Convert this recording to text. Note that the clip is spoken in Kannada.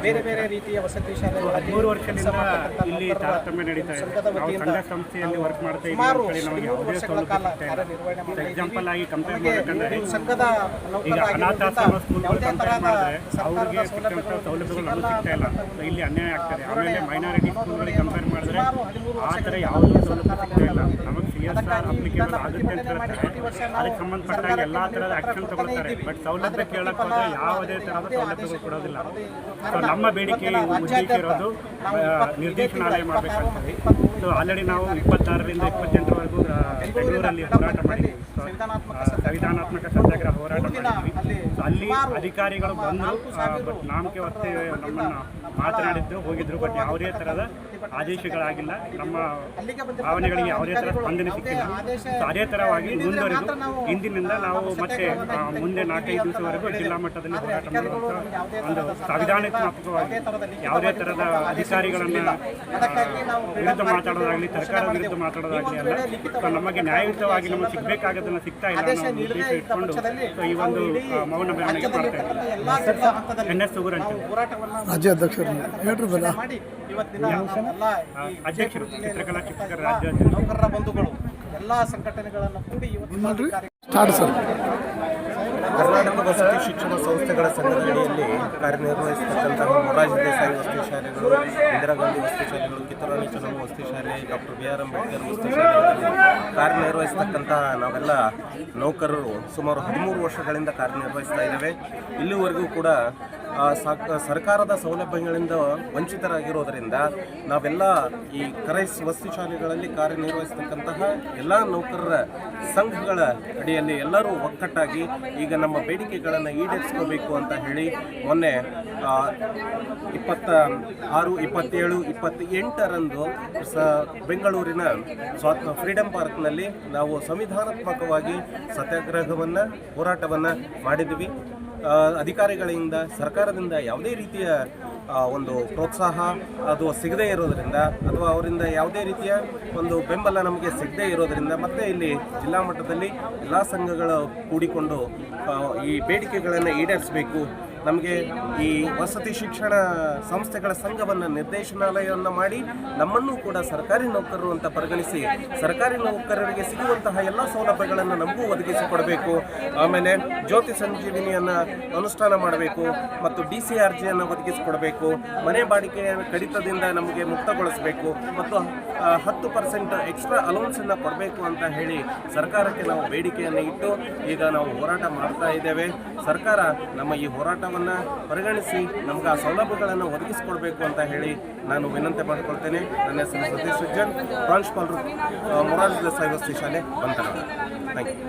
ಬೇರೆ ಬೇರೆ ರೀತಿಯ ವಸತಿ ಶಾಲೆ 13 ವರ್ಷದಿಂದ ಇಲ್ಲಿ ತಾರತಮ್ಯ ನಡೀತಾ ಇದೆ. ನಾವು ಸಂಘ ಸಂಸ್ಥೆಯಲ್ಲಿ ವರ್ಕ್ ಮಾಡ್ತಾ ಇದ್ದೀವಿ. ನಮಗೆ ಯಾವುದೇ ಸೌಲಭ್ಯ ಸಿಗ್ತಾ ಇಲ್ಲ. ಎಕ್ಸಾಂಪಲ್ ಆಗಿ ಕಂಪೇರ್ ಮಾಡಬೇಕಂದ್ರೆ ಈಗ ಅನಾಥಾಶ್ರಮ ಸ್ಕೂಲ್ಗಳು ಕಂಪೇರ್ ಮಾಡಿದ್ರೆ ಅವ್ರಿಗೆ ಸಿಕ್ಕಂಥ ಸೌಲಭ್ಯಗಳು ನಮಗೆ ಸಿಗ್ತಾ ಇಲ್ಲ. ಇಲ್ಲಿ ಅನ್ಯಾಯ ಆಗ್ತದೆ. ಆಮೇಲೆ ಮೈನಾರಿಟಿ ಸ್ಕೂಲ್ಗಳಿಗೆ ಕಂಪೇರ್ ಮಾಡಿದ್ರೆ ಆ ಥರ ಯಾವುದೇ ಸೌಲಭ್ಯ ಸಿಗ್ತಾ ಇಲ್ಲ. ನಮಗೆ CSR ಅಪ್ಲಿಕೇಬಲ್ ಆಗುತ್ತೆ ಅಂತ ಹೇಳ್ತಾರೆ. ಅದಕ್ಕೆ ಸಂಬಂಧಪಟ್ಟಾಗ ಎಲ್ಲ ಥರದ ಆ್ಯಕ್ಷನ್ ತಗೊಳ್ತಾರೆ. ಬಟ್ ಸೌಲಭ್ಯ ಕೇಳಕ್ಕೆ ಹೋದ್ರೆ ಯಾವುದೇ ಥರದ ಸೌಲಭ್ಯಗಳು ಕೊಡೋದಿಲ್ಲ. ಸೊ ನಮ್ಮ ಬೇಡಿಕೆ ಉದ್ದೇಶ ಇರೋದು ನಿರ್ದೇಶನಾಲಯ ಮಾಡಬೇಕಾಗ್ತದೆ. ಸೊ ಆಲ್ರೆಡಿ ನಾವು 26ರಿಂದ 28ರವರೆಗೂ ಬೆಂಗಳೂರಲ್ಲಿ ಹೋರಾಟ ಮಾಡಿದ್ವಿ. ಸಂವಿಧಾನಾತ್ಮಕ ಸತ್ಯಾಗ್ರಹ ಹೋರಾಟ ಮಾಡಿದ್ವಿ. ಸೊ ಅಲ್ಲಿ ಅಧಿಕಾರಿಗಳು ಬಂದು ಬಟ್ ನಾಮಕೆ ಹೊತ್ತೆ ನಮ್ಮನ್ನು ಮಾತನಾಡಿದ್ದು ಹೋಗಿದ್ರು. ಬಟ್ ಯಾವುದೇ ಥರದ ಆದೇಶಗಳಾಗಿಲ್ಲ. ನಮ್ಮ ಭಾವನೆಗಳಿಗೆ ಯಾವುದೇ ಥರ ಸ್ಪಂದನೆ ಸಿಕ್ಕಿಲ್ಲ. ಸೊ ಅದೇ ಥರವಾಗಿ ಮುಂದುವರಿದು ಇಂದಿನಿಂದ ನಾವು ಮತ್ತೆ ಮುಂದೆ 4-5 ದಿವಸವರೆಗೂ ಜಿಲ್ಲಾ ಮಟ್ಟದಲ್ಲಿ ಹೋರಾಟ ಮಾಡುವಂಥ ಒಂದು ಸಂವಿಧಾನಾತ್ಮಕವಾಗಿ ಯಾವುದೇ ಥರದ ಅಧಿಕಾರಿಗಳನ್ನು ವಿರುದ್ಧ ಮಾತಾಡೋದಾಗಲಿ, ಸರ್ಕಾರ ವಿರುದ್ಧ ಮಾತಾಡೋದಾಗಲಿ ಅಲ್ಲ. ಸೊ ನಮಗೆ ನ್ಯಾಯಯುತವಾಗಿ ನಮಗೆ ಸಿಗಬೇಕಾಗೋದನ್ನು ಸಿಗ್ತಾ ಇಲ್ಲ ಅನ್ನೋ ಉದ್ದೇಶ ಇಟ್ಕೊಂಡು ಸೊ ಈ ಒಂದು ಮೌನ ಮೆರವಣಿಗೆ ಮಾಡ್ತಾ ಇದ್ದೀವಿ. NS ಸುಗರ್ ಅಂತ ರಾಜ್ಯ ಅಧ್ಯಕ್ಷರು ಅಧ್ಯಕ್ಷರು, ಚಿತ್ರಕಲಾ ಶಿಕ್ಷಕರ ರಾಜ್ಯ ನೌಕರರ ಬಂಧುಗಳು ಎಲ್ಲ ಸಂಘಟನೆಗಳನ್ನು ಕೂಡಿ ಸ್ಟಾರ್ಟ್ ಸರ್. ಕರ್ನಾಟಕ ವಸತಿ ಶಿಕ್ಷಣ ಸಂಸ್ಥೆಗಳ ಸಂಘದ ಅಡಿಯಲ್ಲಿ ಕಾರ್ಯನಿರ್ವಹಿಸತಕ್ಕಂತಹ ಮೊರಾರ್ಜಿ ದೇಸಾಯಿ ವಸತಿ ಶಾಲೆಗಳು, ಇಂದಿರಾ ಗಾಂಧಿ ವಸತಿ ಶಾಲೆಗಳು, ಕಿತ್ತೂರಾಣಿ ಚೆನ್ನಮ್ಮ ವಸತಿ ಶಾಲೆ, ಡಾಕ್ಟರ್ BR ಅಂಬೇಡ್ಕರ್ ವಸತಿ ಶಾಲೆಗಳಲ್ಲಿ ಕಾರ್ಯನಿರ್ವಹಿಸತಕ್ಕಂತಹ ನಾವೆಲ್ಲ ನೌಕರರು ಸುಮಾರು 13 ವರ್ಷಗಳಿಂದ ಕಾರ್ಯನಿರ್ವಹಿಸ್ತಾ ಇದ್ದೇವೆ. ಇಲ್ಲಿವರೆಗೂ ಕೂಡ ಸರ್ಕಾರದ ಸೌಲಭ್ಯಗಳಿಂದ ವಂಚಿತರಾಗಿರೋದರಿಂದ ನಾವೆಲ್ಲ ಈ ಕ್ರೈಸ್ ವಸತಿ ಶಾಲೆಗಳಲ್ಲಿ ಕಾರ್ಯನಿರ್ವಹಿಸತಕ್ಕಂತಹ ಎಲ್ಲ ನೌಕರರ ಸಂಘಗಳ ಅಡಿಯಲ್ಲಿ ಎಲ್ಲರೂ ಒಕ್ಕಟ್ಟಾಗಿ ಈಗ ನಮ್ಮ ಬೇಡಿಕೆಗಳನ್ನು ಈಡೇರಿಸ್ಕೋಬೇಕು ಅಂತ ಹೇಳಿ ಮೊನ್ನೆ 26, 27, 28ರಂದು ಬೆಂಗಳೂರಿನ ಫ್ರೀಡಂ ಪಾರ್ಕ್ನಲ್ಲಿ ನಾವು ಸಂವಿಧಾನಾತ್ಮಕವಾಗಿ ಸತ್ಯಾಗ್ರಹವನ್ನು, ಹೋರಾಟವನ್ನು ಮಾಡಿದ್ವಿ. ಅಧಿಕಾರಿಗಳಿಂದ, ಸರ್ಕಾರದಿಂದ ಯಾವುದೇ ರೀತಿಯ ಒಂದು ಪ್ರೋತ್ಸಾಹ ಅದು ಸಿಗದೇ ಇರೋದರಿಂದ ಅಥವಾ ಅವರಿಂದ ಯಾವುದೇ ರೀತಿಯ ಒಂದು ಬೆಂಬಲ ನಮಗೆ ಸಿಗದೇ ಇರೋದರಿಂದ ಮತ್ತೆ ಇಲ್ಲಿ ಜಿಲ್ಲಾ ಮಟ್ಟದಲ್ಲಿ ಎಲ್ಲ ಸಂಘಗಳು ಕೂಡಿಕೊಂಡು ಈ ಬೇಡಿಕೆಗಳನ್ನು ಈಡೇರಿಸಬೇಕು. ನಮಗೆ ಈ ವಸತಿ ಶಿಕ್ಷಣ ಸಂಸ್ಥೆಗಳ ಸಂಘವನ್ನು ನಿರ್ದೇಶನಾಲಯವನ್ನು ಮಾಡಿ ನಮ್ಮನ್ನು ಕೂಡ ಸರ್ಕಾರಿ ನೌಕರರು ಅಂತ ಪರಿಗಣಿಸಿ ಸರ್ಕಾರಿ ನೌಕರರಿಗೆ ಸಿಗುವಂತಹ ಎಲ್ಲ ಸೌಲಭ್ಯಗಳನ್ನು ನಮಗೂ ಒದಗಿಸಿಕೊಡಬೇಕು. ಆಮೇಲೆ ಜ್ಯೋತಿ ಸಂಜೀವಿನಿಯನ್ನು ಅನುಷ್ಠಾನ ಮಾಡಬೇಕು ಮತ್ತು DCRGಯನ್ನು ಒದಗಿಸಿಕೊಡಬೇಕು. ಮನೆ ಬಾಡಿಕೆ ಕಡಿತದಿಂದ ನಮಗೆ ಮುಕ್ತಗೊಳಿಸಬೇಕು ಮತ್ತು 10% ಎಕ್ಸ್ಟ್ರಾ ಅಲೌನ್ಸನ್ನು ಕೊಡಬೇಕು ಅಂತ ಹೇಳಿ ಸರ್ಕಾರಕ್ಕೆ ನಾವು ಬೇಡಿಕೆಯನ್ನು ಇಟ್ಟು ಈಗ ನಾವು ಹೋರಾಟ ಮಾಡ್ತಾ ಇದ್ದೇವೆ. ಸರ್ಕಾರ ನಮ್ಮ ಈ ಹೋರಾಟವನ್ನು ಪರಿಗಣಿಸಿ ನಮ್ಗೆ ಆ ಸೌಲಭ್ಯಗಳನ್ನು ಒದಗಿಸಿಕೊಡ್ಬೇಕು ಅಂತ ಹೇಳಿ ನಾನು ವಿನಂತಿ ಮಾಡಿಕೊಳ್ತೇನೆ. ನನ್ನ ಹೆಸರು ಸತೀಶ್ ಸಜ್ಜನ್, ಪ್ರಾಂಶುಪಾಲರು, ಮೊರಾರ್ಜಿ ದೇಸಾಯಿ ವಸತಿ ಶಾಲೆ, ಬಂತರ. Thank you.